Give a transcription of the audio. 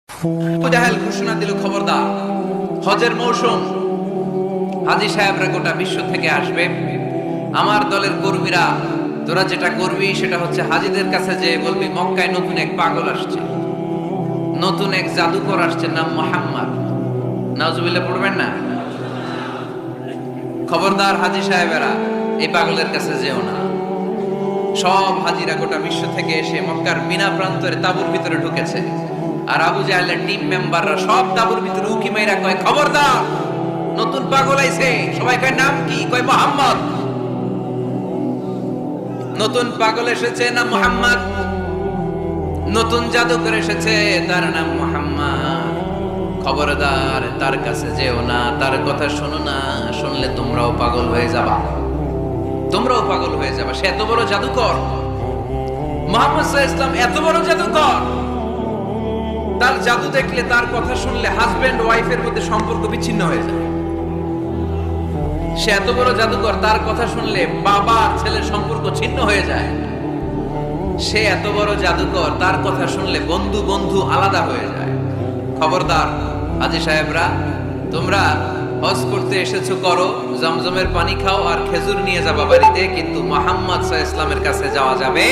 আবু জাহেল ঘোষণা দিল, খবরদার, হজের মৌসুম, হাজী সাহেবরা গোটা বিশ্ব থেকে আসবে। আমার দলের কর্মীরা, তোরা যেটা করবি সেটা হচ্ছে হাজীদের কাছে যে বলবি মক্কায় নতুন এক পাগল আসছে, নতুন এক জাদুকর আসছে, নাম মুহাম্মদ। নাউজুবিল্লাহ পড়বেন না? খবরদার হাজী সাহেবেরা, এই পাগলের কাছে যেও না। সব হাজিরা গোটা বিশ্ব থেকে এসে মক্কার বিনা প্রান্তরে তাঁবুর ভিতরে ঢুকেছে। আর আবু জাহেলের টিম মেম্বাররা সব তাঁবুর ভিতরে উকি মাইরা কয়, খবরদার, নতুন পাগল আইছে। সবাই কয়, নাম কি? কয়, মুহাম্মদ। নতুন পাগল এসেছে, নাম মুহাম্মদ। নতুন জাদুকর এসেছে, তার নাম মুহাম্মদ। খবরদার, তার কাছে যেও না, তার কথা শোনো না, শুনলে তোমরাও পাগল হয়ে যাবা, তোমরাও পাগল হয়ে যাবা। সে এত বড় জাদুকর, মুহাম্মদ সাল্লাল্লাহু আলাইহি ওয়াসাল্লাম এত বড় জাদুকর। তার জাদু দেখলে, তার কথা শুনলে হাজবেন্ড ওয়াইফের মধ্যে সম্পর্ক বিচ্ছিন্ন হয়ে যায়। সে এত বড় জাদুকর, তার কথা শুনলে বাবা ছেলের সম্পর্ক ছিন্ন হয়ে যায়। সে এত বড় জাদুকর, তার কথা শুনলে বন্ধু বন্ধু আলাদা হয়ে যায়। খবরদার হাজী সাহেবরা, তোমরা হজ করতে এসেছো, করো, জমজমের পানি খাও আর খেজুর নিয়ে যাবা বাড়িতে, কিন্তু মুহাম্মদ সাল্লাল্লাহু আলাইহি ওয়াসাল্লামের কাছে যাওয়া যাবে